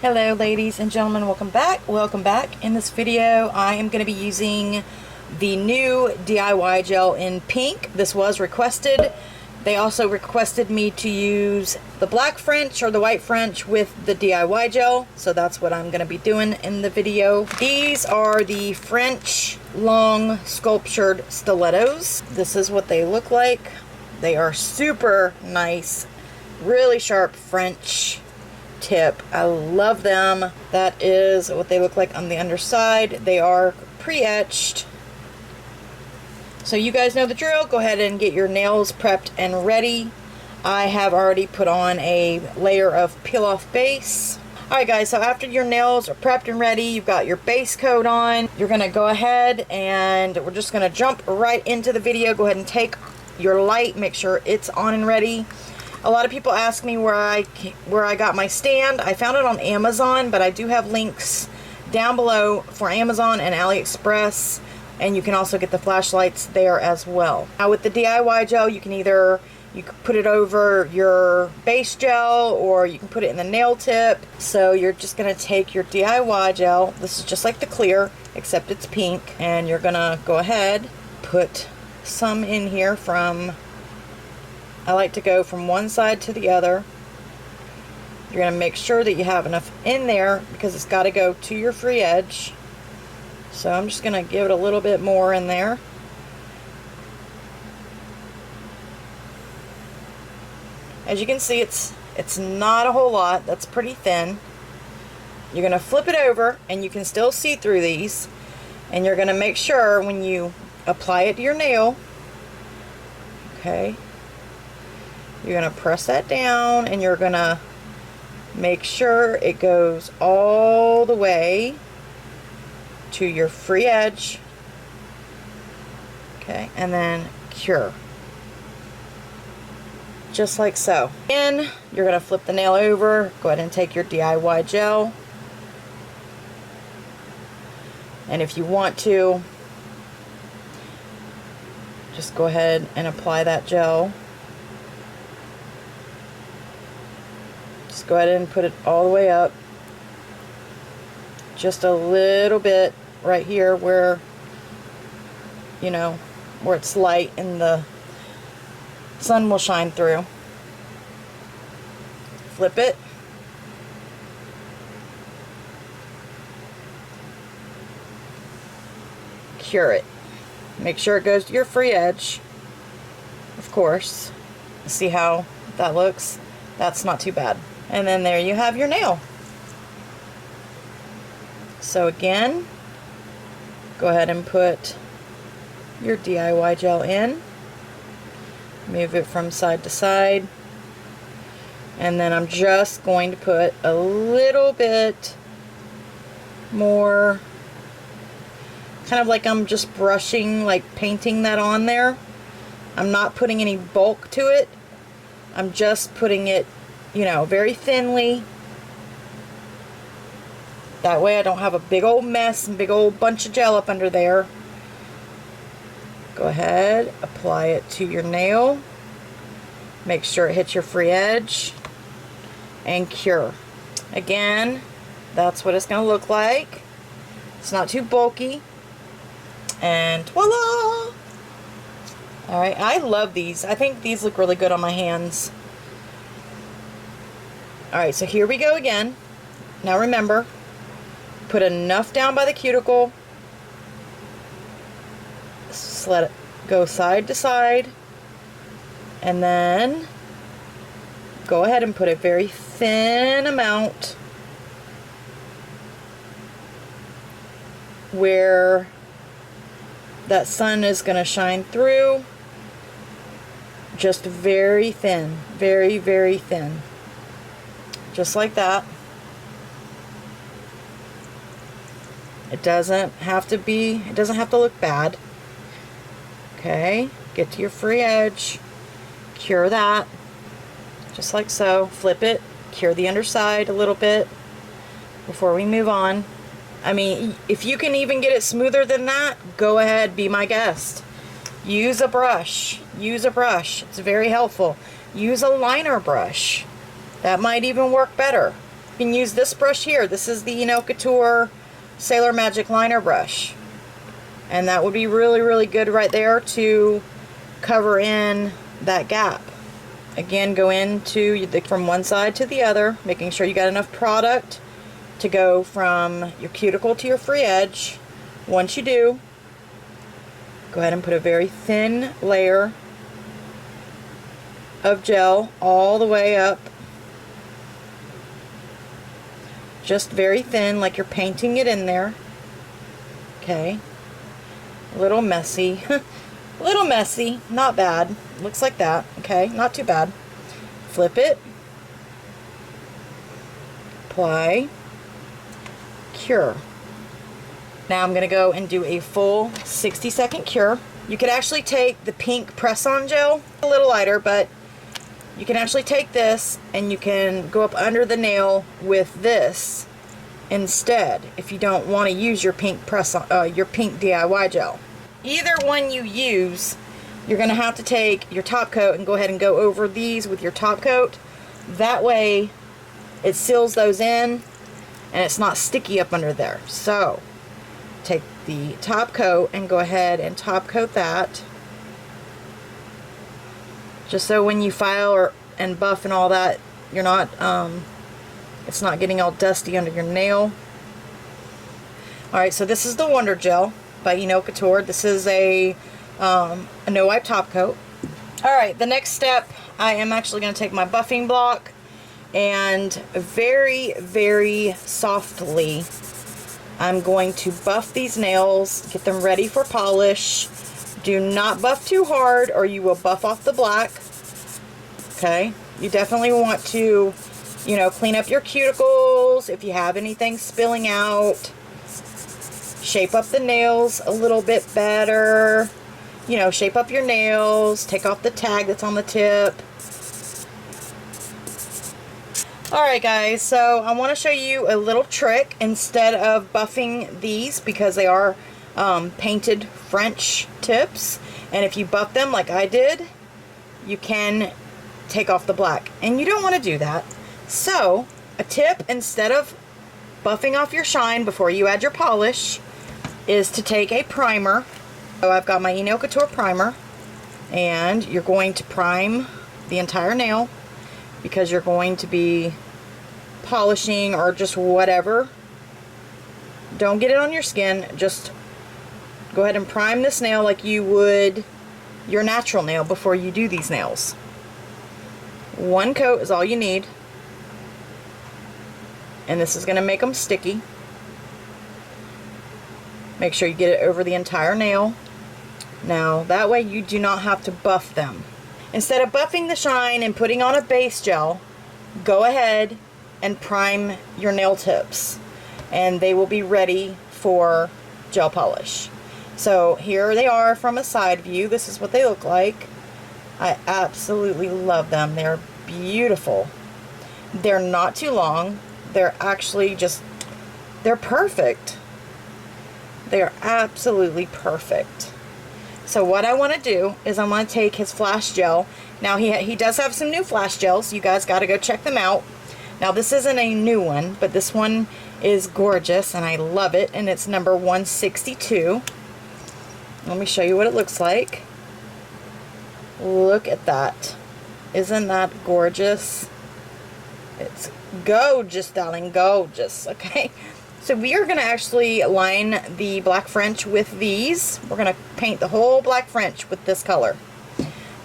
Hello ladies and gentlemen, welcome back. In this video I am going to be using the new DIY gel in pink. This was requested. They also requested me to use the black French or the white French with the DIY gel, so that's what I'm going to be doing in the video. These are the French long sculptured stilettos. This is what they look like. They are super nice, really sharp French tip. I love them. That is what they look like on the underside. They are pre-etched. So you guys know the drill. Go ahead and get your nails prepped and ready. I have already put on a layer of peel-off base. Alright guys, so after your nails are prepped and ready, you've got your base coat on, you're going to go ahead and we're just going to jump right into the video. Go ahead and take your light, make sure it's on and ready. A lot of people ask me where I got my stand. I found it on Amazon, but I do have links down below for Amazon and AliExpress, and you can also get the flashlights there as well. Now with the DIY gel, you can put it over your base gel, or you can put it in the nail tip. So you're just gonna take your DIY gel. This is just like the clear, except it's pink, and you're gonna go ahead, put some in here from, I like to go from one side to the other. You're going to make sure that you have enough in there because it's got to go to your free edge. So I'm just going to give it a little bit more in there. As you can see, it's not a whole lot. That's pretty thin. You're going to flip it over and you can still see through these. And you're going to make sure when you apply it to your nail, okay, you're going to press that down and you're going to make sure it goes all the way to your free edge. Okay, and then cure. Just like so. And you're going to flip the nail over. Go ahead and take your DIY gel. And if you want to, just go ahead and apply that gel. Just go ahead and put it all the way up. Just a little bit right here where, you know, where it's light and the sun will shine through. Flip it. Cure it. Make sure it goes to your free edge, of course. See how that looks? That's not too bad. And then there you have your nail. So again, go ahead and put your DIY gel in. Move it from side to side. And then I'm just going to put a little bit more, kind of like I'm just brushing, like painting that on there. I'm not putting any bulk to it. I'm just putting it, you know, very thinly. That way I don't have a big old mess and big old bunch of gel up under there. Go ahead, apply it to your nail. Make sure it hits your free edge. And cure. Again, that's what it's going to look like. It's not too bulky. And voila! Alright, I love these. I think these look really good on my hands. Alright, so here we go again. Now remember, put enough down by the cuticle. Just let it go side to side. And then go ahead and put a very thin amount where that sun is going to shine through. Just very thin, very, very thin. Just like that. It doesn't have to look bad. Okay, get to your free edge, cure that, just like so. Flip it, cure the underside a little bit before we move on. I mean, if you can even get it smoother than that, go ahead, be my guest. Use a brush. Use a brush. It's very helpful. Use a liner brush. That might even work better. You can use this brush here. This is the Enail Couture Sailor Magic Liner Brush. And that would be really, really good right there to cover in that gap. Again, go into from one side to the other, making sure you got enough product to go from your cuticle to your free edge. Once you do, go ahead and put a very thin layer of gel all the way up. Just very thin, like you're painting it in there. Okay. A little messy. A little messy. Not bad. Looks like that. Okay. Not too bad. Flip it. Apply. Cure. Now I'm going to go and do a full 60-second cure. You could actually take the pink press-on gel, a little lighter, but you can actually take this and you can go up under the nail with this instead if you don't want to use your pink your pink DIY gel. Either one you use, you're going to have to take your top coat and go ahead and go over these with your top coat. That way it seals those in and it's not sticky up under there. So take the top coat and go ahead and top coat that, just so when you file and buff and all that, you're not it's not getting all dusty under your nail. Alright, so this is the Wonder Gel by Enail Couture. This is a no wipe top coat. Alright, the next step, I am actually going to take my buffing block and very, very softly I'm going to buff these nails, get them ready for polish. Do not buff too hard or you will buff off the black. Okay, you definitely want to, you know, clean up your cuticles if you have anything spilling out. Shape up the nails a little bit better. You know, shape up your nails, take off the tag that's on the tip. Alright guys, so I want to show you a little trick instead of buffing these because they are painted French tips, and if you buff them like I did, you can take off the black, and you don't want to do that. So a tip, instead of buffing off your shine before you add your polish, is to take a primer. So I've got my Enail Couture primer, and you're going to prime the entire nail because you're going to be polishing or just whatever. Don't get it on your skin, just go ahead and prime this nail like you would your natural nail before you do these nails. One coat is all you need, and this is going to make them sticky. Make sure you get it over the entire nail. Now that way you do not have to buff them. Instead of buffing the shine and putting on a base gel, go ahead and prime your nail tips and they will be ready for gel polish. So here they are from a side view. This is what they look like. I absolutely love them. They're beautiful. They're not too long. They're actually just, they're perfect. They're absolutely perfect. So what I want to do is I'm going to take his flash gel. Now he does have some new flash gels. You guys got to go check them out. Now this isn't a new one, but this one is gorgeous and I love it, and it's number 162. Let me show you what it looks like. Look at that. Isn't that gorgeous? It's gorgeous, darling, gorgeous. Okay, so we are going to actually line the black French with these. We're going to paint the whole black French with this color.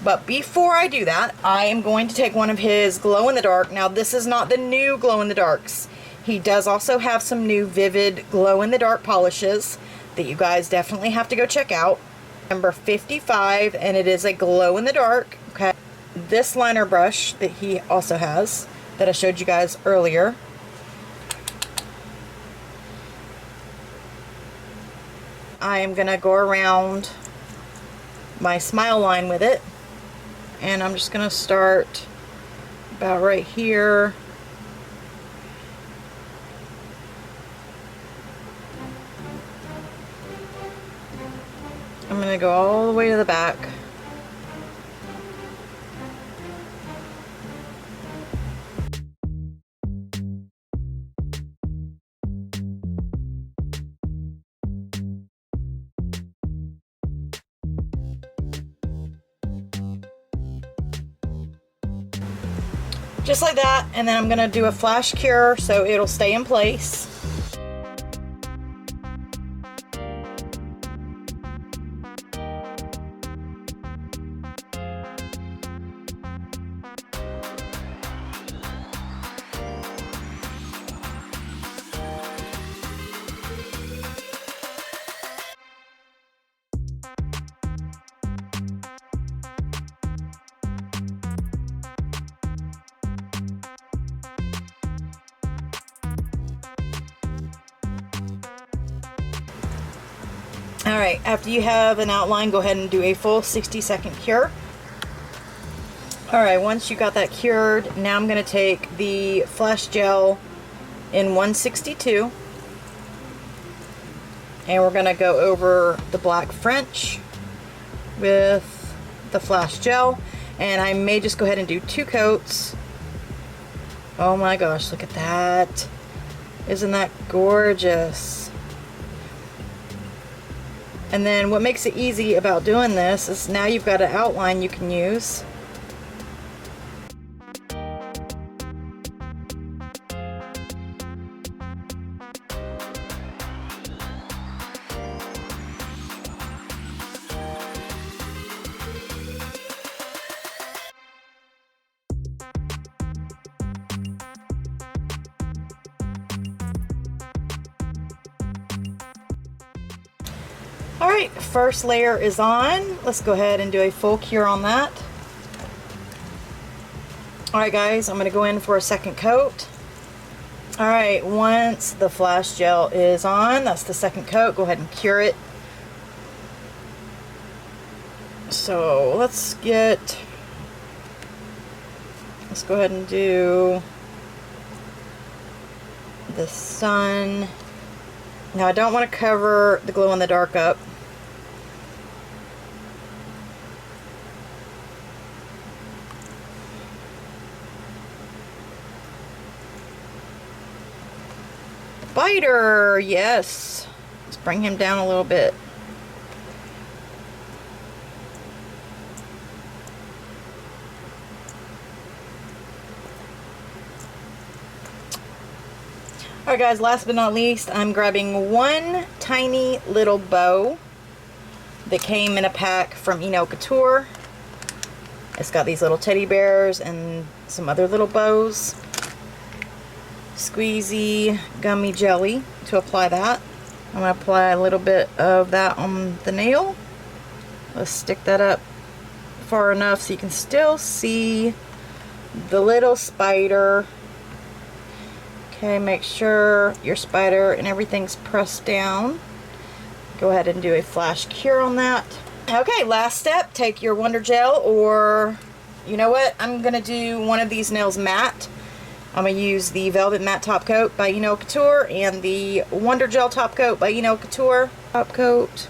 But before I do that, I am going to take one of his glow-in-the-dark. Now this is not the new glow-in-the-darks. He does also have some new vivid glow-in-the-dark polishes that you guys definitely have to go check out. Number 55, and it is a glow-in-the-dark. Okay, this liner brush that he also has that I showed you guys earlier. I am gonna go around my smile line with it, and I'm just gonna start about right here. I'm going to go all the way to the back. Just like that, and then I'm gonna do a flash cure so it'll stay in place. Alright, after you have an outline, go ahead and do a full 60-second cure. Alright, once you got that cured, now I'm going to take the flash gel in 162, and we're going to go over the black French with the flash gel, and I may just go ahead and do 2 coats. Oh my gosh, look at that. Isn't that gorgeous? And then what makes it easy about doing this is now you've got an outline you can use. Alright, first layer is on. Let's go ahead and do a full cure on that. Alright guys, I'm going to go in for a second coat. Alright, once the flash gel is on, that's the second coat, go ahead and cure it. So let's go ahead and do the sun. Now I don't want to cover the glow in the dark up. Spider, yes. Let's bring him down a little bit. Alright guys, last but not least, I'm grabbing one tiny little bow that came in a pack from Enail Couture. It's got these little teddy bears and some other little bows. Squeezy gummy jelly to apply that. I'm going to apply a little bit of that on the nail. Let's stick that up far enough so you can still see the little spider. Okay, make sure your spider and everything's pressed down. Go ahead and do a flash cure on that. Okay, last step, take your Wonder Gel, or you know what, I'm going to do one of these nails matte. I'm going to use the Velvet Matte Top Coat by Enail Couture and the Wonder Gel Top Coat by Enail Couture. Top coat.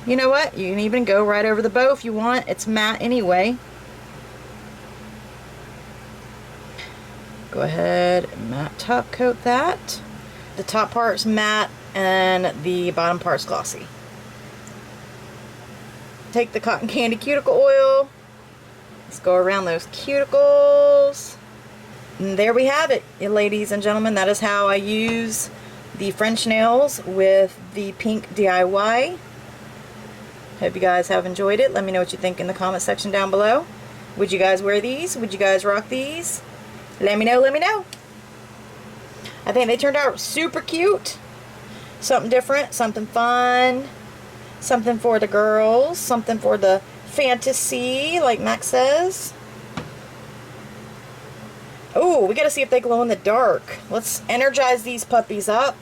You know what? You can even go right over the bow if you want. It's matte anyway. Go ahead and matte top coat that. The top part's matte and the bottom part's glossy. Take the cotton candy cuticle oil. Let's go around those cuticles. And there we have it, ladies and gentlemen. That is how I use the French nails with the pink DIY. Hope you guys have enjoyed it. Let me know what you think in the comment section down below. Would you guys wear these? Would you guys rock these? Let me know, let me know. I think they turned out super cute. Something different, something fun, something for the girls, something for the fantasy, like Max says. Oh, we gotta see if they glow in the dark. Let's energize these puppies up.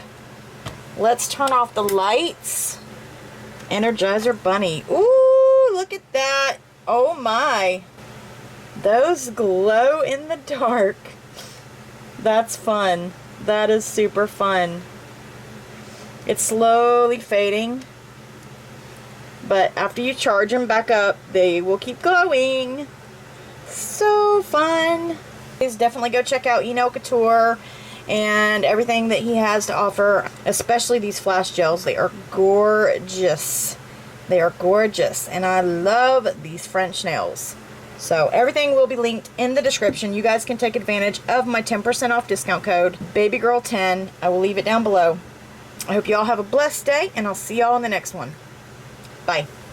Let's turn off the lights. Energizer Bunny. Ooh, look at that. Oh my. Those glow in the dark. That's fun. That is super fun. It's slowly fading, but after you charge them back up, they will keep glowing. So fun. Please definitely go check out Enail Couture and everything that he has to offer, especially these flash gels. They are gorgeous. They are gorgeous, and I love these French nails. So everything will be linked in the description. You guys can take advantage of my 10% off discount code, BABYGIRL10. I will leave it down below. I hope you all have a blessed day, and I'll see y'all in the next one. Bye.